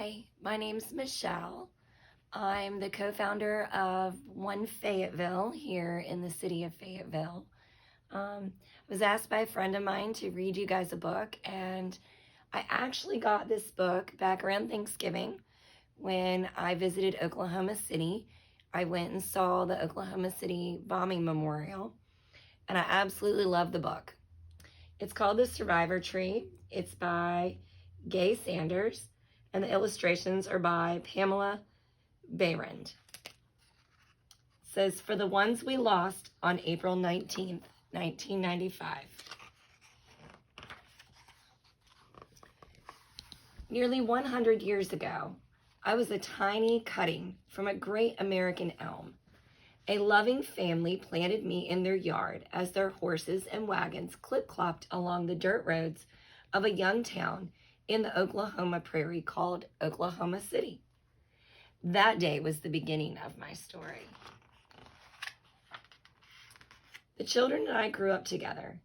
Hi, my name's Michelle. I'm the co-founder of One Fayetteville here in the city of Fayetteville. I was asked by a friend of mine to read you guys a book, and I actually got this book back around Thanksgiving when I visited Oklahoma City. I went and saw the Oklahoma City bombing memorial, and I absolutely love the book. It's called The Survivor Tree. It's by Gay Sanders, and the illustrations are by Pamela Behrend. It says, "For the ones we lost on April 19th, 1995. Nearly 100 years ago, I was a tiny cutting from a great American elm. A loving family planted me in their yard as their horses and wagons clip-clopped along the dirt roads of a young town in the Oklahoma prairie called Oklahoma City. That day was the beginning of my story. The children and I grew up together.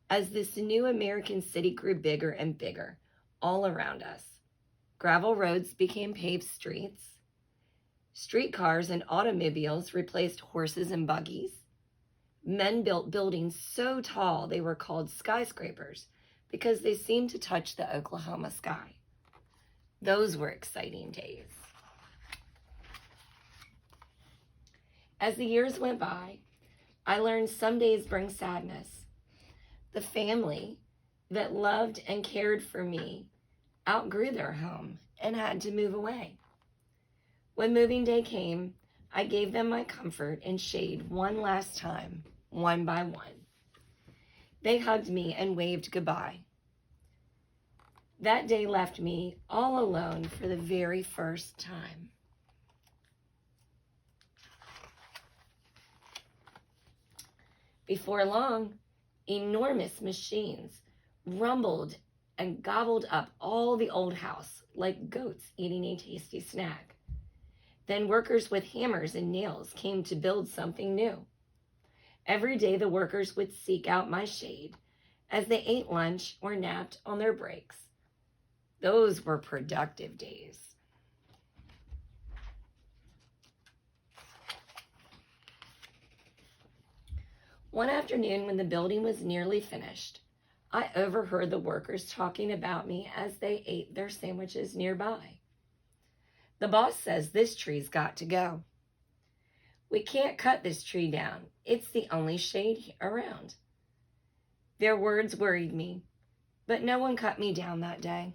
As this new American city grew bigger and bigger all around us, gravel roads became paved streets. Streetcars and automobiles replaced horses and buggies. Men built buildings so tall they were called skyscrapers because they seemed to touch the Oklahoma sky. Those were exciting days. As the years went by, I learned some days bring sadness. The family that loved and cared for me outgrew their home and had to move away. When moving day came, I gave them my comfort and shade one last time, one by one. They hugged me and waved goodbye. That day left me all alone for the very first time. Before long, enormous machines rumbled and gobbled up all the old house like goats eating a tasty snack. Then workers with hammers and nails came to build something new. Every day the workers would seek out my shade as they ate lunch or napped on their breaks. Those were productive days. One afternoon when the building was nearly finished, I overheard the workers talking about me as they ate their sandwiches nearby. The boss says this tree's got to go. We can't cut this tree down. It's the only shade around. Their words worried me, but no one cut me down that day.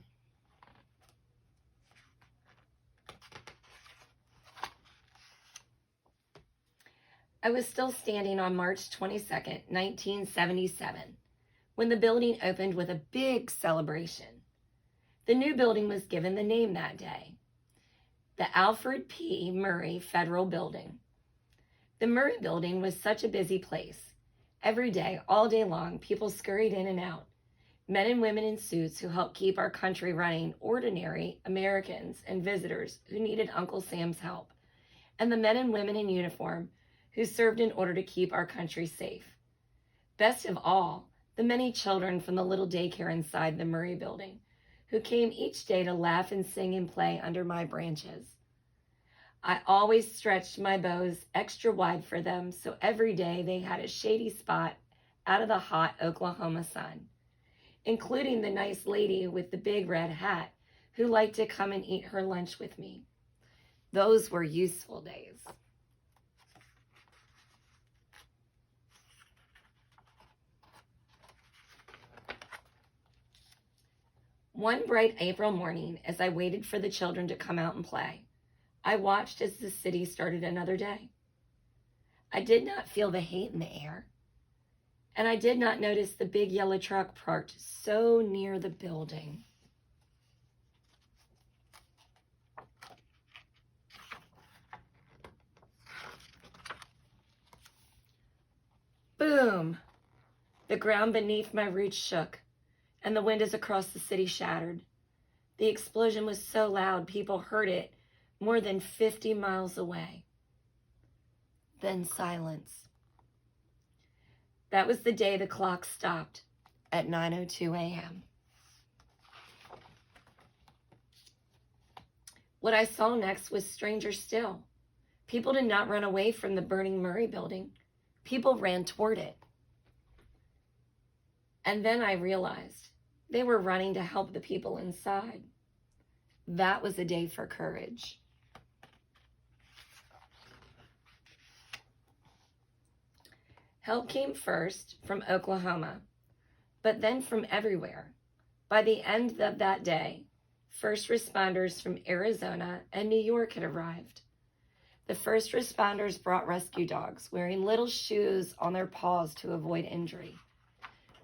I was still standing on March 22nd, 1977, when the building opened with a big celebration. The new building was given the name that day, the Alfred P. Murray Federal Building. The Murray Building was such a busy place. Every day, all day long, people scurried in and out. Men and women in suits who helped keep our country running, ordinary Americans and visitors who needed Uncle Sam's help, and the men and women in uniform who served in order to keep our country safe. Best of all, the many children from the little daycare inside the Murray Building who came each day to laugh and sing and play under my branches. I always stretched my bows extra wide for them, so every day they had a shady spot out of the hot Oklahoma sun, including the nice lady with the big red hat who liked to come and eat her lunch with me. Those were useful days. One bright April morning, as I waited for the children to come out and play, I watched as the city started another day. I did not feel the hate in the air, and I did not notice the big yellow truck parked so near the building. Boom! The ground beneath my roots shook, and the windows across the city shattered. The explosion was so loud, people heard it more than 50 miles away. Then silence. That was the day the clock stopped at 9:02 a.m. What I saw next was stranger still. People did not run away from the burning Murray building. People ran toward it. And then I realized they were running to help the people inside. That was a day for courage. Help came first from Oklahoma, but then from everywhere. By the end of that day, first responders from Arizona and New York had arrived. The first responders brought rescue dogs, wearing little shoes on their paws to avoid injury.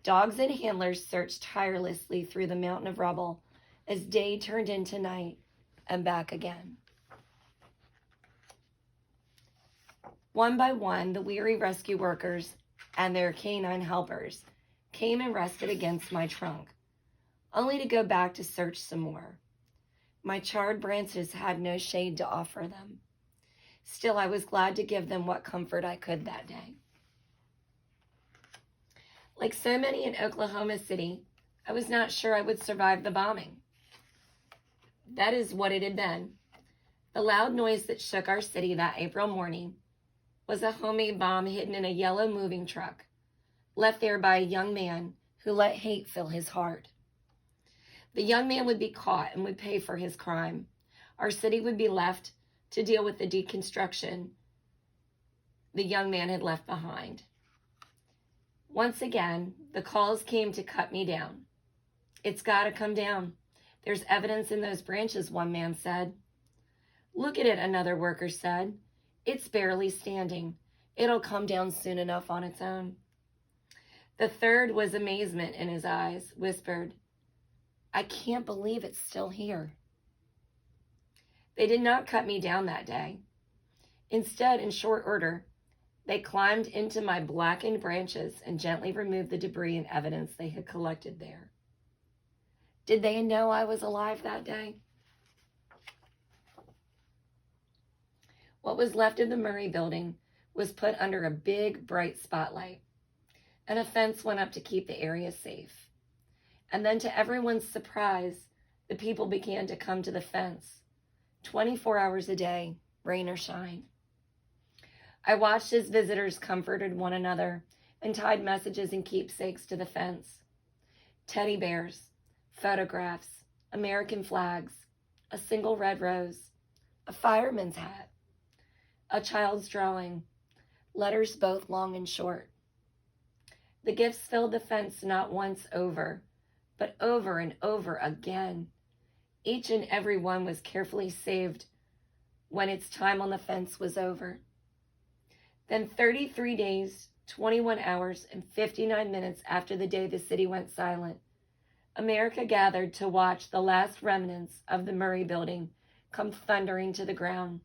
Dogs and handlers searched tirelessly through the mountain of rubble as day turned into night and back again. One by one, the weary rescue workers and their canine helpers came and rested against my trunk, only to go back to search some more. My charred branches had no shade to offer them. Still, I was glad to give them what comfort I could that day. Like so many in Oklahoma City, I was not sure I would survive the bombing. That is what it had been. The loud noise that shook our city that April morning was a homemade bomb hidden in a yellow moving truck, left there by a young man who let hate fill his heart. The young man would be caught and would pay for his crime. Our city would be left to deal with the deconstruction the young man had left behind. Once again, the calls came to cut me down. It's got to come down. There's evidence in those branches, one man said. Look at it, another worker said. It's barely standing. It'll come down soon enough on its own. The third was amazement in his eyes, whispered, I can't believe it's still here. They did not cut me down that day. Instead, in short order, they climbed into my blackened branches and gently removed the debris and evidence they had collected there. Did they know I was alive that day? What was left of the Murray building was put under a big, bright spotlight, and a fence went up to keep the area safe. And then, to everyone's surprise, the people began to come to the fence, 24 hours a day, rain or shine. I watched as visitors comforted one another and tied messages and keepsakes to the fence. Teddy bears, photographs, American flags, a single red rose, a fireman's hat, a child's drawing, letters both long and short. The gifts filled the fence not once over, but over and over again. Each and every one was carefully saved when its time on the fence was over. Then 33 days, 21 hours, and 59 minutes after the day the city went silent, America gathered to watch the last remnants of the Murray building come thundering to the ground.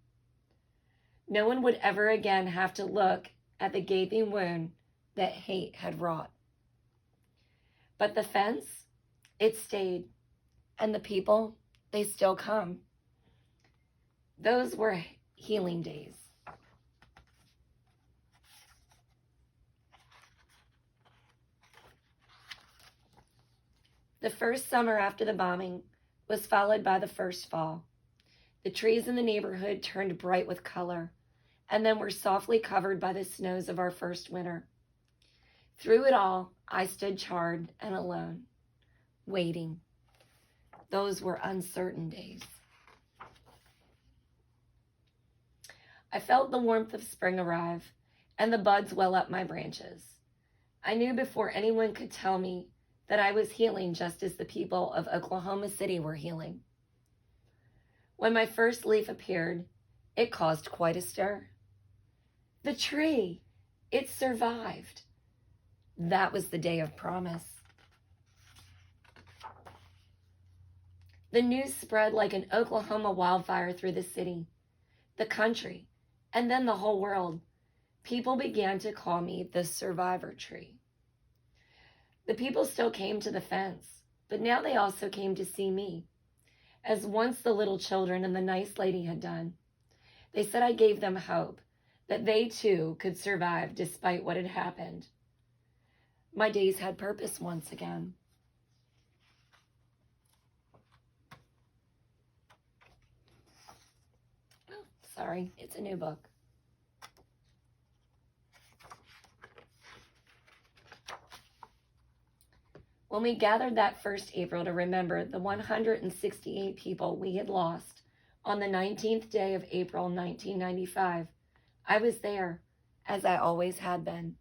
No one would ever again have to look at the gaping wound that hate had wrought. But the fence, it stayed, and the people, they still come. Those were healing days. The first summer after the bombing was followed by the first fall. The trees in the neighborhood turned bright with color, and then were softly covered by the snows of our first winter. Through it all, I stood charred and alone, waiting. Those were uncertain days. I felt the warmth of spring arrive and the buds well up my branches. I knew before anyone could tell me that I was healing just as the people of Oklahoma City were healing. When my first leaf appeared, it caused quite a stir. The tree, it survived. That was the day of promise. The news spread like an Oklahoma wildfire through the city, the country, and then the whole world. People began to call me the survivor tree. The people still came to the fence, but now they also came to see me, as once the little children and the nice lady had done. They said I gave them hope, that they too could survive despite what had happened. My days had purpose once again. sorry, it's a new book. When we gathered that first April to remember the 168 people we had lost on the 19th day of April 1995, I was there, as I always had been.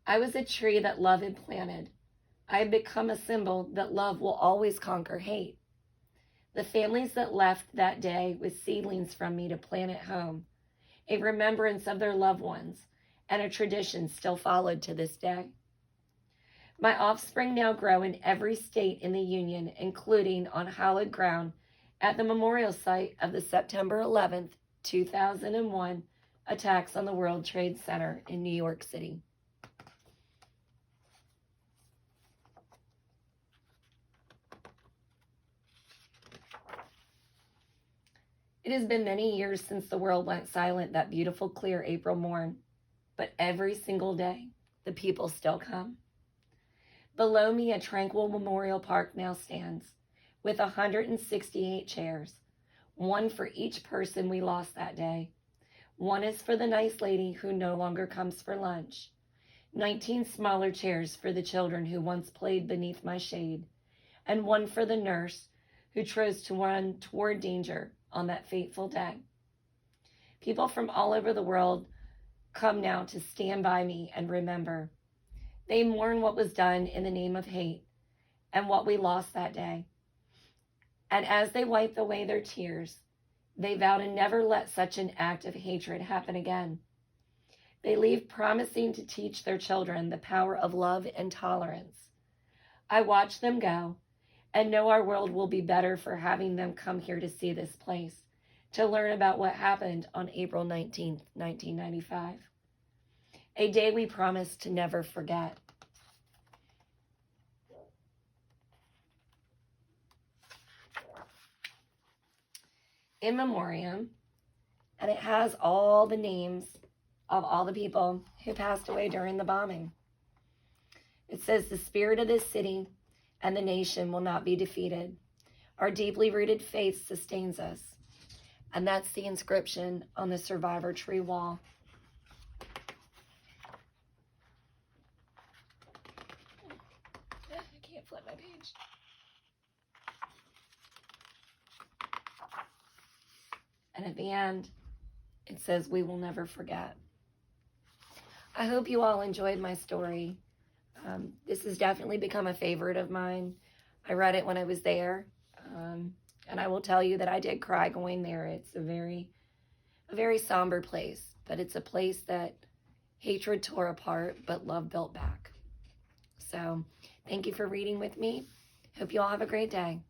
I was a tree that love had planted. I had become a symbol that love will always conquer hate. The families that left that day with seedlings from me to plant at home, a remembrance of their loved ones, and a tradition still followed to this day. My offspring now grow in every state in the Union, including on hallowed ground at the memorial site of the September 11th, 2001 attacks on the World Trade Center in New York City. It has been many years since the world went silent that beautiful, clear April morn, but every single day, the people still come. Below me, a tranquil memorial park now stands, with 168 chairs, one for each person we lost that day. One is for the nice lady who no longer comes for lunch, 19 smaller chairs for the children who once played beneath my shade, and one for the nurse who chose to run toward danger on that fateful day. People from all over the world come now to stand by me and remember. They mourn what was done in the name of hate and what we lost that day. And as they wipe away their tears, they vow to never let such an act of hatred happen again. They leave promising to teach their children the power of love and tolerance. I watch them go and know our world will be better for having them come here to see this place, to learn about what happened on April 19th, 1995. A day we promise to never forget. In memoriam, and it has all the names of all the people who passed away during the bombing. It says, the spirit of this city and the nation will not be defeated. Our deeply rooted faith sustains us. And that's the inscription on the survivor tree wall. I can't flip my page. And at the end, it says, we will never forget. I hope you all enjoyed my story. This has definitely become a favorite of mine. I read it when I was there. And I will tell you that I did cry going there. It's a very somber place, but it's a place that hatred tore apart, but love built back. So thank you for reading with me. Hope you all have a great day.